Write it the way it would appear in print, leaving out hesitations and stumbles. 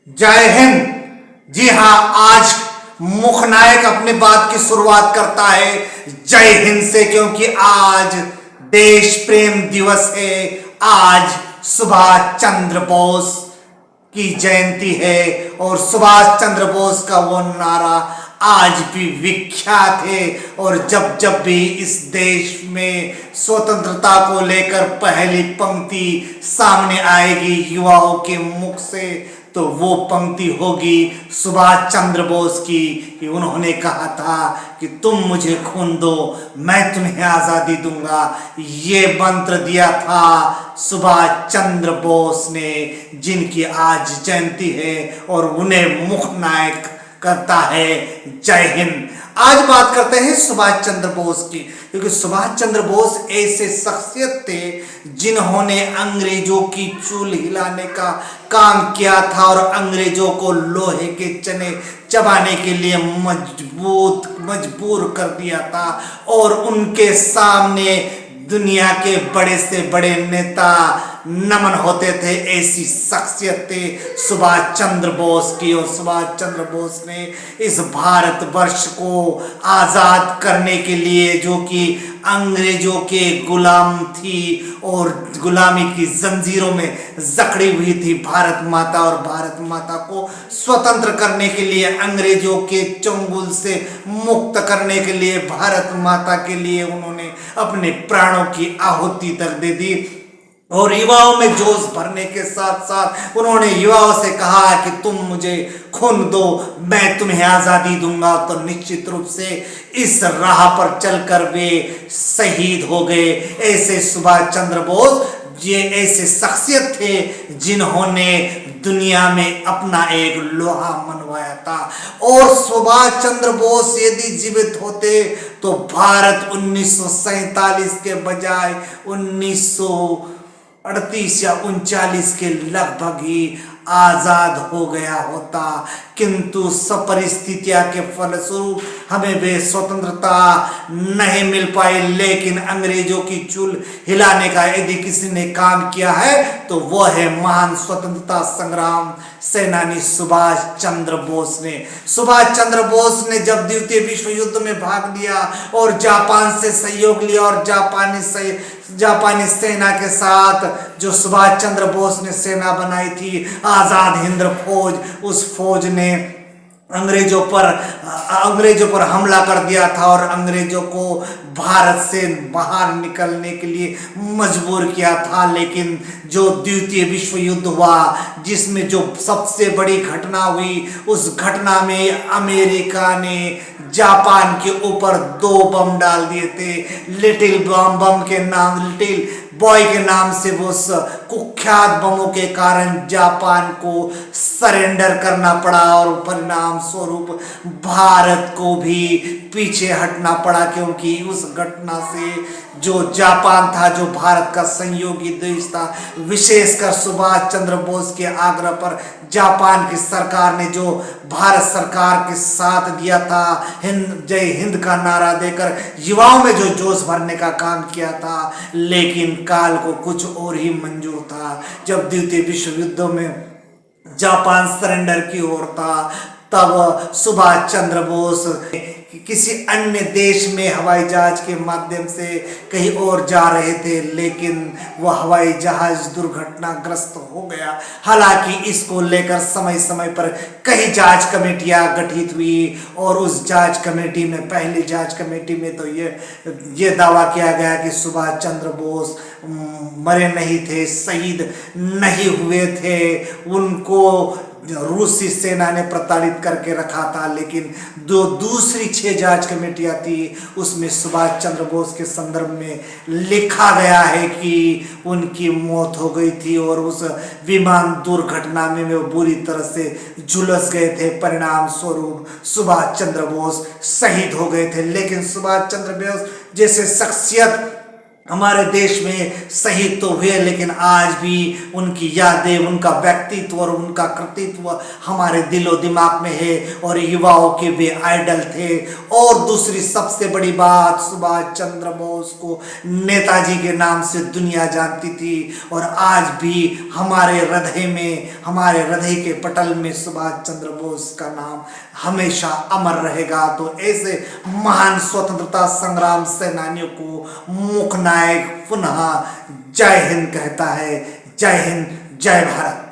जय हिंद। जी हाँ, आज मुखनायक अपनी बात की शुरुआत करता है जय हिंद से, क्योंकि आज देश प्रेम दिवस है। आज सुभाष चंद्र बोस की जयंती है और सुभाष चंद्र बोस का वो नारा आज भी विख्यात है। और जब जब भी इस देश में स्वतंत्रता को लेकर पहली पंक्ति सामने आएगी युवाओं के मुख से, तो वो पंक्ति होगी सुभाष चंद्र बोस की, कि उन्होंने कहा था कि तुम मुझे खून दो, मैं तुम्हें आज़ादी दूंगा। ये मंत्र दिया था सुभाष चंद्र बोस ने, जिनकी आज जयंती है और उन्हें मुख्य नायक करता है जय हिंद। आज बात करते हैं सुभाष चंद्र बोस की, क्योंकि सुभाष चंद्र बोस ऐसे शख्सियत थे जिन्होंने अंग्रेजों की चूल हिलाने का काम किया था और अंग्रेजों को लोहे के चने चबाने के लिए मजबूर कर दिया था। और उनके सामने दुनिया के बड़े से बड़े नेता नमन होते थे। ऐसी शख्सियत थे सुभाष चंद्र बोस की। और सुभाष चंद्र बोस ने इस भारतवर्ष को आज़ाद करने के लिए, जो कि अंग्रेजों के गुलाम थी और गुलामी की जंजीरों में जकड़ी हुई थी भारत माता, और भारत माता को स्वतंत्र करने के लिए, अंग्रेजों के चंगुल से मुक्त करने के लिए, भारत माता के लिए उन्होंने अपने प्राणों की आहुति तक दे दी। और युवाओं में जोश भरने के साथ साथ उन्होंने युवाओं से कहा कि तुम मुझे खून दो, मैं तुम्हें आज़ादी दूंगा। तो निश्चित रूप से इस राह पर चलकर वे शहीद हो गए। ऐसे सुभाष चंद्र बोस ये ऐसे शख्सियत थे जिन्होंने दुनिया में अपना एक लोहा मनवाया था। और सुभाष चंद्र बोस यदि जीवित होते तो भारत 1947 के बजाय 1938 या 39 के लगभग ही आज़ाद हो गया होता। किंतु सब परिस्थितियों के फलस्वरूप हमें वे स्वतंत्रता नहीं मिल पाई। लेकिन अंग्रेजों की चूल हिलाने का यदि किसी ने काम किया है तो वो है महान स्वतंत्रता संग्राम सेनानी सुभाष चंद्र बोस ने। सुभाष चंद्र बोस ने जब द्वितीय विश्व युद्ध में भाग लिया और जापान से सहयोग लिया, और जापानी सेना के साथ जो सुभाष चंद्र बोस ने सेना बनाई थी आज़ाद हिंद फौज, उस फौज ने अंग्रेजों पर हमला कर दिया था और अंग्रेजों को भारत से बाहर निकलने के लिए मजबूर किया था। लेकिन जो द्वितीय विश्व युद्ध हुआ, जिसमें जो सबसे बड़ी घटना हुई, उस घटना में अमेरिका ने जापान के ऊपर 2 बम डाल दिए थे। लिटिल बॉय के नाम से वो कुख्यात बमों के कारण जापान को सरेंडर करना पड़ा और परिणाम स्वरूप भारत को भी पीछे हटना पड़ा, क्योंकि उस घटना से जो जापान था, जो भारत का सहयोगी देश था, विशेषकर सुभाष चंद्र बोस के आग्रह पर जापान की सरकार ने जो भारत सरकार के साथ दिया था जय हिंद का नारा देकर युवाओं में जो जोश भरने का काम किया था। लेकिन काल को कुछ और ही मंजूर था। जब द्वितीय विश्व युद्ध में जापान सरेंडर की ओर था, तब सुभाष चंद्र बोस किसी अन्य देश में हवाई जहाज के माध्यम से कहीं और जा रहे थे, लेकिन वह हवाई जहाज दुर्घटनाग्रस्त हो गया। हालांकि इसको लेकर समय समय पर कई जांच कमेटियां गठित हुई, और उस जांच कमेटी में, पहली जांच कमेटी में तो ये दावा किया गया कि सुभाष चंद्र बोस मरे नहीं थे, शहीद नहीं हुए थे, उनको रूसी सेना ने प्रताड़ित करके रखा था। लेकिन दूसरी 6 जांच कमेटियां थी, उसमें सुभाष चंद्र बोस के संदर्भ में लिखा गया है कि उनकी मौत हो गई थी और उस विमान दुर्घटना में वे बुरी तरह से झुलस गए थे। परिणाम स्वरूप सुभाष चंद्र बोस शहीद हो गए थे। लेकिन सुभाष चंद्र बोस जैसे शख्सियत हमारे देश में शहीद तो हुए, लेकिन आज भी उनकी यादें, उनका व्यक्तित्व और उनका कृतित्व हमारे दिलो दिमाग में है और युवाओं के वे आइडल थे। और दूसरी सबसे बड़ी बात, सुभाष चंद्र बोस को नेताजी के नाम से दुनिया जानती थी और आज भी हमारे हृदय में, हमारे हृदय के पटल में सुभाष चंद्र बोस का नाम हमेशा अमर रहेगा। तो ऐसे महान स्वतंत्रता संग्राम सेनानियों को मुख नायक पुनः जय हिंद कहता है। जय हिंद, जय भारत।